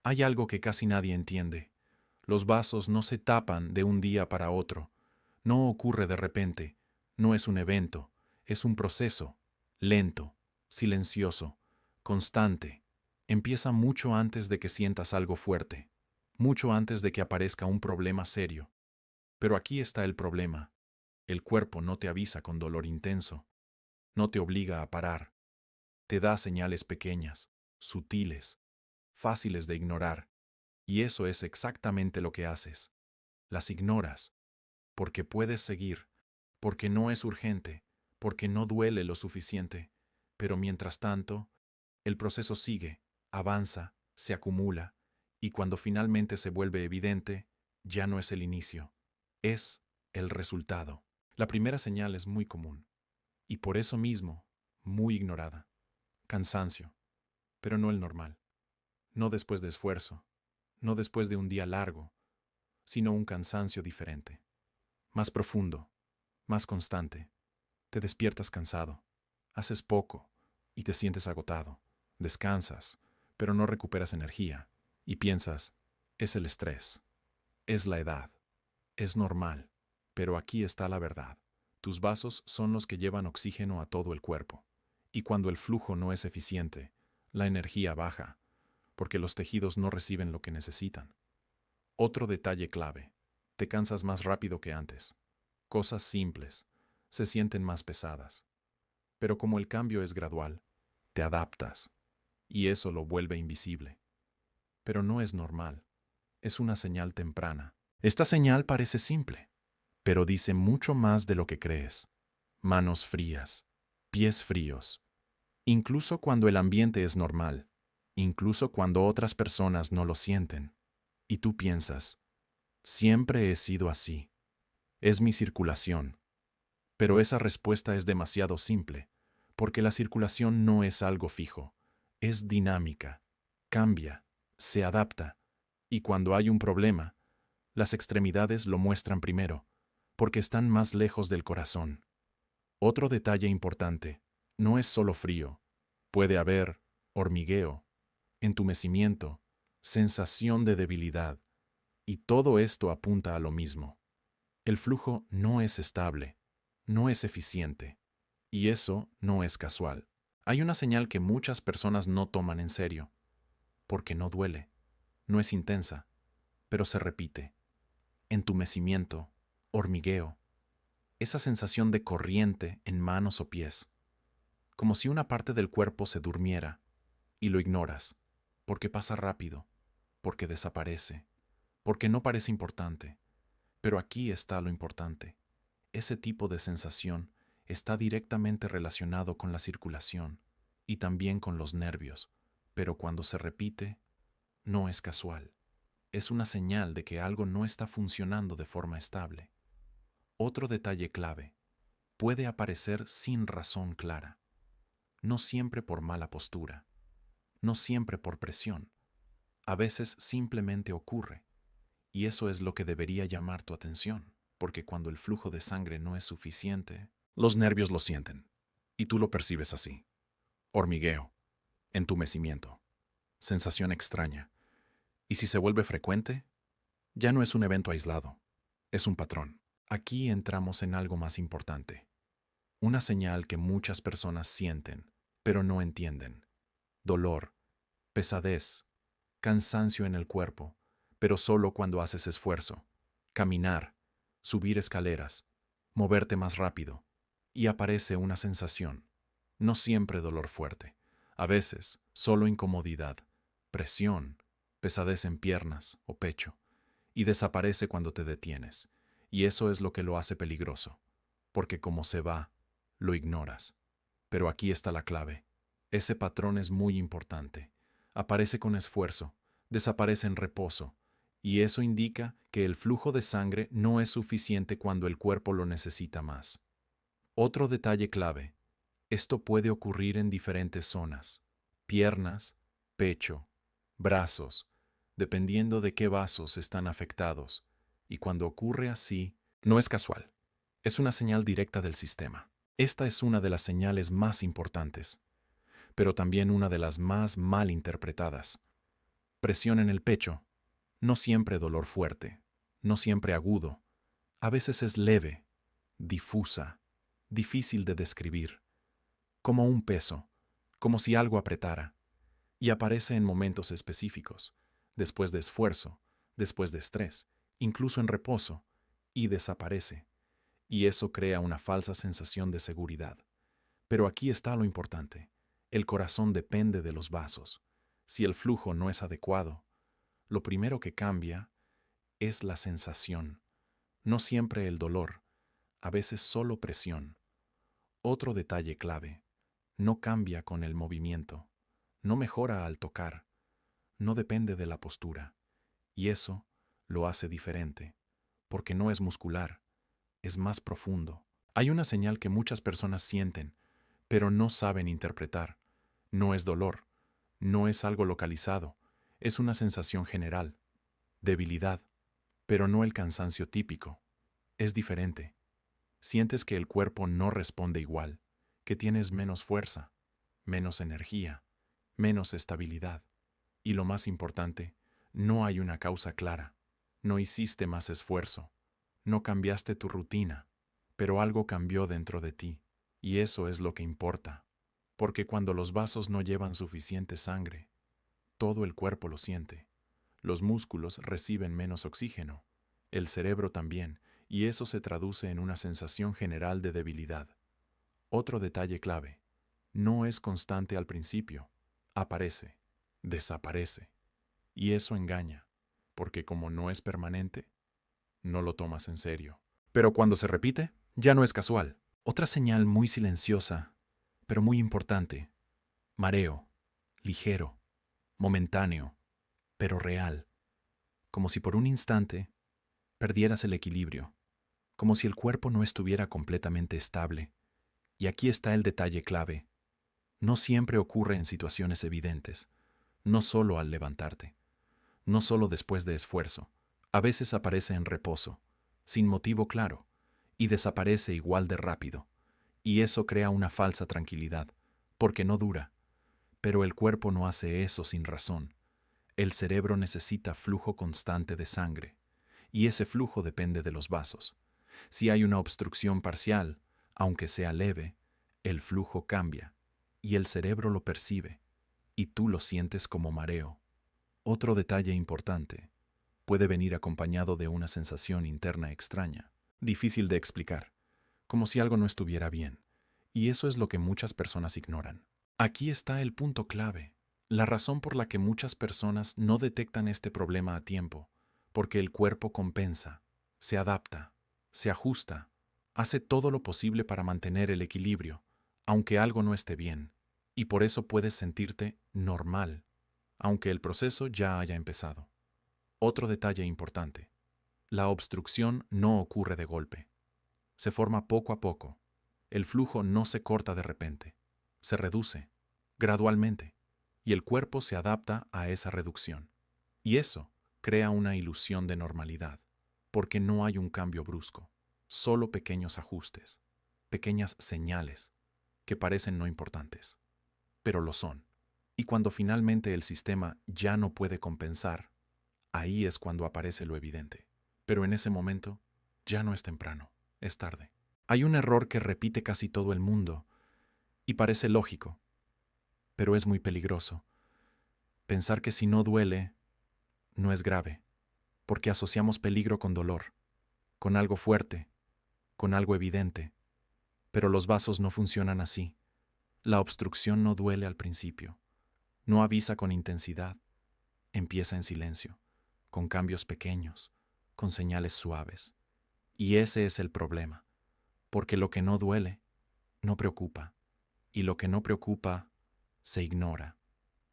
Hay algo que casi nadie entiende. Los vasos no se tapan de un día para otro. No ocurre de repente. No es un evento. Es un proceso. Lento, silencioso, constante. Empieza mucho antes de que sientas algo fuerte. Mucho antes de que aparezca un problema serio. Pero aquí está el problema. El cuerpo no te avisa con dolor intenso. No te obliga a parar. Te da señales pequeñas, sutiles, fáciles de ignorar. Y eso es exactamente lo que haces. Las ignoras, porque puedes seguir, porque no es urgente, porque no duele lo suficiente. Pero mientras tanto, el proceso sigue, avanza, se acumula, y cuando finalmente se vuelve evidente, ya no es el inicio, es el resultado. La primera señal es muy común, y por eso mismo, muy ignorada. Cansancio, pero no el normal. No después de esfuerzo, no después de un día largo, sino un cansancio diferente. Más profundo, más constante. Te despiertas cansado, haces poco y te sientes agotado. Descansas, pero no recuperas energía y piensas, es el estrés, es la edad, es normal. Pero aquí está la verdad. Tus vasos son los que llevan oxígeno a todo el cuerpo. Y cuando el flujo no es eficiente, la energía baja, porque los tejidos no reciben lo que necesitan. Otro detalle clave. Te cansas más rápido que antes. Cosas simples se sienten más pesadas. Pero como el cambio es gradual, te adaptas, y eso lo vuelve invisible. Pero no es normal, es una señal temprana. Esta señal parece simple, pero dice mucho más de lo que crees. Manos frías, pies fríos, incluso cuando el ambiente es normal, incluso cuando otras personas no lo sienten. Y tú piensas, siempre he sido así, es mi circulación. Pero esa respuesta es demasiado simple, porque la circulación no es algo fijo, es dinámica, cambia, se adapta, y cuando hay un problema, las extremidades lo muestran primero, porque están más lejos del corazón. Otro detalle importante, no es solo frío, puede haber hormigueo, entumecimiento, sensación de debilidad, y todo esto apunta a lo mismo. El flujo no es estable, no es eficiente, y eso no es casual. Hay una señal que muchas personas no toman en serio, porque no duele, no es intensa, pero se repite. Entumecimiento, hormigueo, esa sensación de corriente en manos o pies, como si una parte del cuerpo se durmiera, y lo ignoras, porque pasa rápido, porque desaparece, porque no parece importante. Pero aquí está lo importante. Ese tipo de sensación está directamente relacionado con la circulación y también con los nervios, pero cuando se repite, no es casual. Es una señal de que algo no está funcionando de forma estable. Otro detalle clave, puede aparecer sin razón clara, no siempre por mala postura, no siempre por presión, a veces simplemente ocurre, y eso es lo que debería llamar tu atención, porque cuando el flujo de sangre no es suficiente, los nervios lo sienten, y tú lo percibes así. Hormigueo, entumecimiento, sensación extraña. Y si se vuelve frecuente, ya no es un evento aislado, es un patrón. Aquí entramos en algo más importante, una señal que muchas personas sienten, pero no entienden. Dolor, pesadez, cansancio en el cuerpo, pero solo cuando haces esfuerzo. Caminar, subir escaleras, moverte más rápido, y aparece una sensación. No siempre dolor fuerte, a veces solo incomodidad, presión, pesadez en piernas o pecho, y desaparece cuando te detienes. Y eso es lo que lo hace peligroso, porque como se va, lo ignoras. Pero aquí está la clave. Ese patrón es muy importante. Aparece con esfuerzo, desaparece en reposo, y eso indica que el flujo de sangre no es suficiente cuando el cuerpo lo necesita más. Otro detalle clave. Esto puede ocurrir en diferentes zonas. Piernas, pecho, brazos, dependiendo de qué vasos están afectados. Y cuando ocurre así, no es casual. Es una señal directa del sistema. Esta es una de las señales más importantes, pero también una de las más mal interpretadas. Presión en el pecho. No siempre dolor fuerte, no siempre agudo. A veces es leve, difusa, difícil de describir, como un peso, como si algo apretara, y aparece en momentos específicos, después de esfuerzo, después de estrés, incluso en reposo, y desaparece, y eso crea una falsa sensación de seguridad. Pero aquí está lo importante. El corazón depende de los vasos. Si el flujo no es adecuado, lo primero que cambia es la sensación, no siempre el dolor, a veces solo presión. Otro detalle clave, no cambia con el movimiento, no mejora al tocar, no depende de la postura, y eso lo hace diferente, porque no es muscular, es más profundo. Hay una señal que muchas personas sienten, pero no saben interpretar. No es dolor, no es algo localizado, es una sensación general, debilidad, pero no el cansancio típico. Es diferente. Sientes que el cuerpo no responde igual, que tienes menos fuerza, menos energía, menos estabilidad. Y lo más importante, no hay una causa clara. No hiciste más esfuerzo, no cambiaste tu rutina, pero algo cambió dentro de ti, y eso es lo que importa. Porque cuando los vasos no llevan suficiente sangre, todo el cuerpo lo siente. Los músculos reciben menos oxígeno, el cerebro también, y eso se traduce en una sensación general de debilidad. Otro detalle clave, no es constante al principio, aparece, desaparece, y eso engaña, porque como no es permanente, no lo tomas en serio. Pero cuando se repite, ya no es casual. Otra señal muy silenciosa, pero muy importante, mareo, ligero, momentáneo, pero real, como si por un instante perdieras el equilibrio, como si el cuerpo no estuviera completamente estable. Y aquí está el detalle clave. No siempre ocurre en situaciones evidentes, no solo al levantarte, no solo después de esfuerzo. A veces aparece en reposo, sin motivo claro, y desaparece igual de rápido. Y eso crea una falsa tranquilidad, porque no dura. Pero el cuerpo no hace eso sin razón. El cerebro necesita flujo constante de sangre, y ese flujo depende de los vasos. Si hay una obstrucción parcial, aunque sea leve, el flujo cambia, y el cerebro lo percibe, y tú lo sientes como mareo. Otro detalle importante, puede venir acompañado de una sensación interna extraña, difícil de explicar, como si algo no estuviera bien, y eso es lo que muchas personas ignoran. Aquí está el punto clave, la razón por la que muchas personas no detectan este problema a tiempo, porque el cuerpo compensa, se adapta, se ajusta, hace todo lo posible para mantener el equilibrio, aunque algo no esté bien, y por eso puedes sentirte normal, aunque el proceso ya haya empezado. Otro detalle importante, la obstrucción no ocurre de golpe, se forma poco a poco, el flujo no se corta de repente, se reduce, gradualmente, y el cuerpo se adapta a esa reducción. Y eso crea una ilusión de normalidad, porque no hay un cambio brusco, solo pequeños ajustes, pequeñas señales que parecen no importantes, pero lo son. Y cuando finalmente el sistema ya no puede compensar, ahí es cuando aparece lo evidente. Pero en ese momento ya no es temprano, es tarde. Hay un error que repite casi todo el mundo, y parece lógico, pero es muy peligroso. Pensar que si no duele, no es grave, porque asociamos peligro con dolor, con algo fuerte, con algo evidente. Pero los vasos no funcionan así. La obstrucción no duele al principio, no avisa con intensidad, empieza en silencio, con cambios pequeños, con señales suaves. Y ese es el problema, porque lo que no duele, no preocupa, y lo que no preocupa, se ignora.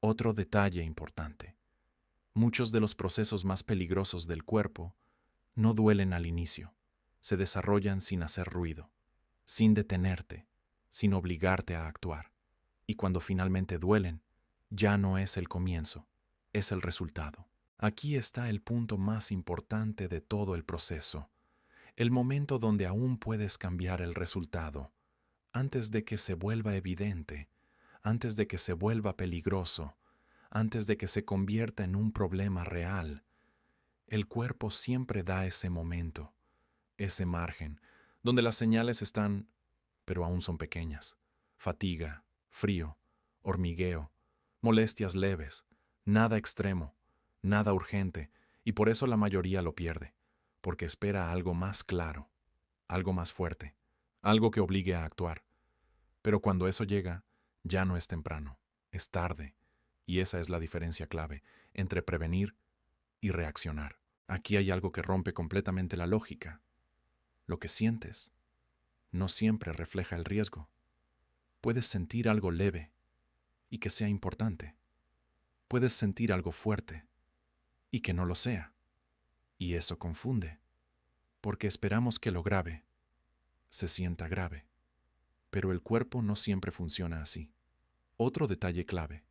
Otro detalle importante. Muchos de los procesos más peligrosos del cuerpo no duelen al inicio, se desarrollan sin hacer ruido, sin detenerte, sin obligarte a actuar. Y cuando finalmente duelen, ya no es el comienzo, es el resultado. Aquí está el punto más importante de todo el proceso, el momento donde aún puedes cambiar el resultado, antes de que se vuelva evidente, antes de que se vuelva peligroso, antes de que se convierta en un problema real. El cuerpo siempre da ese momento, ese margen, donde las señales están, pero aún son pequeñas. Fatiga, frío, hormigueo, molestias leves, nada extremo, nada urgente, y por eso la mayoría lo pierde, porque espera algo más claro, algo más fuerte, algo que obligue a actuar. Pero cuando eso llega, ya no es temprano, es tarde, y esa es la diferencia clave entre prevenir y reaccionar. Aquí hay algo que rompe completamente la lógica. Lo que sientes no siempre refleja el riesgo. Puedes sentir algo leve y que sea importante. Puedes sentir algo fuerte y que no lo sea. Y eso confunde, porque esperamos que lo grave se sienta grave. Pero el cuerpo no siempre funciona así. Otro detalle clave: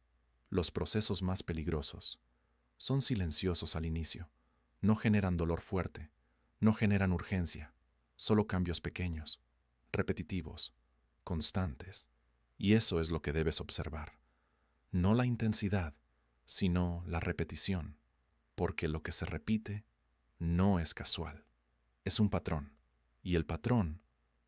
los procesos más peligrosos son silenciosos al inicio. No generan dolor fuerte, no generan urgencia, solo cambios pequeños, repetitivos, constantes. Y eso es lo que debes observar. No la intensidad, sino la repetición, porque lo que se repite no es casual, es un patrón, y el patrón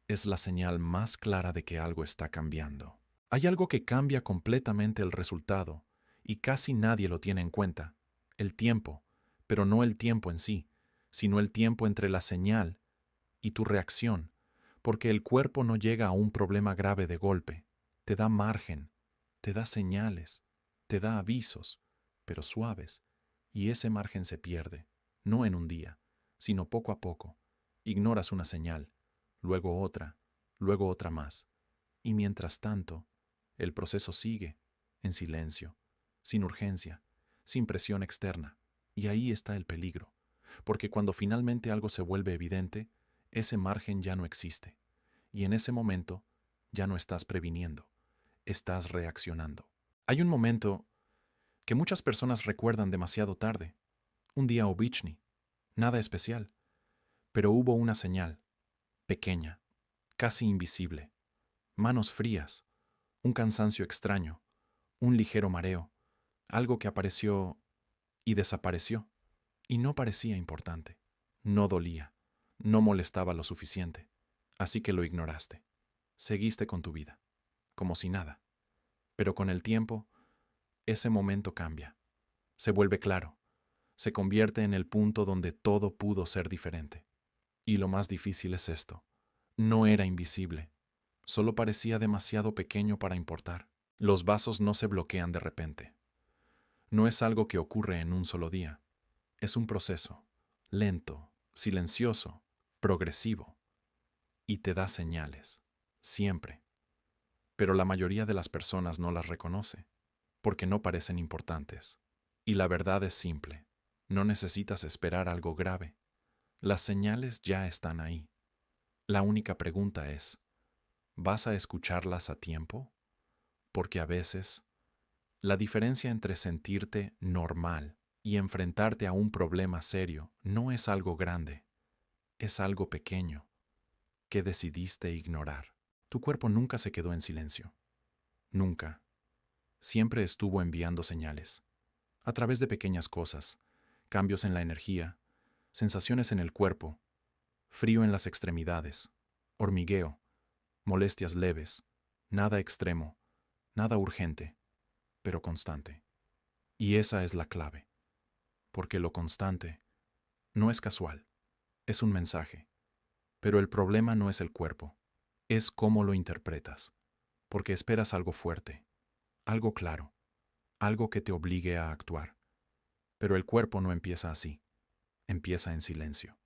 es la señal más clara de que algo está cambiando. Hay algo que cambia completamente el resultado, y casi nadie lo tiene en cuenta: el tiempo, pero no el tiempo en sí, sino el tiempo entre la señal y tu reacción, porque el cuerpo no llega a un problema grave de golpe, te da margen, te da señales, te da avisos, pero suaves, y ese margen se pierde, no en un día, sino poco a poco. Ignoras una señal, luego otra más, y mientras tanto, el proceso sigue, en silencio, sin urgencia, sin presión externa, y ahí está el peligro, porque cuando finalmente algo se vuelve evidente, ese margen ya no existe, y en ese momento ya no estás previniendo, estás reaccionando. Hay un momento que muchas personas recuerdan demasiado tarde, un día Obichny, nada especial, pero hubo una señal, pequeña, casi invisible, manos frías, un cansancio extraño, un ligero mareo, algo que apareció y desapareció, y no parecía importante, no dolía, no molestaba lo suficiente, así que lo ignoraste. Seguiste con tu vida, como si nada. Pero con el tiempo, ese momento cambia, se vuelve claro, se convierte en el punto donde todo pudo ser diferente. Y lo más difícil es esto: no era invisible, solo parecía demasiado pequeño para importar. Los vasos no se bloquean de repente. No es algo que ocurre en un solo día. Es un proceso, lento, silencioso, progresivo, y te da señales, siempre. Pero la mayoría de las personas no las reconoce, porque no parecen importantes. Y la verdad es simple: no necesitas esperar algo grave. Las señales ya están ahí. La única pregunta es: ¿vas a escucharlas a tiempo? Porque a veces, la diferencia entre sentirte normal y enfrentarte a un problema serio no es algo grande, es algo pequeño que decidiste ignorar. Tu cuerpo nunca se quedó en silencio. Nunca. Siempre estuvo enviando señales, a través de pequeñas cosas: cambios en la energía, sensaciones en el cuerpo, frío en las extremidades, hormigueo, molestias leves, nada extremo, nada urgente, pero constante. Y esa es la clave, porque lo constante no es casual, es un mensaje. Pero el problema no es el cuerpo, es cómo lo interpretas, porque esperas algo fuerte, algo claro, algo que te obligue a actuar. Pero el cuerpo no empieza así, empieza en silencio.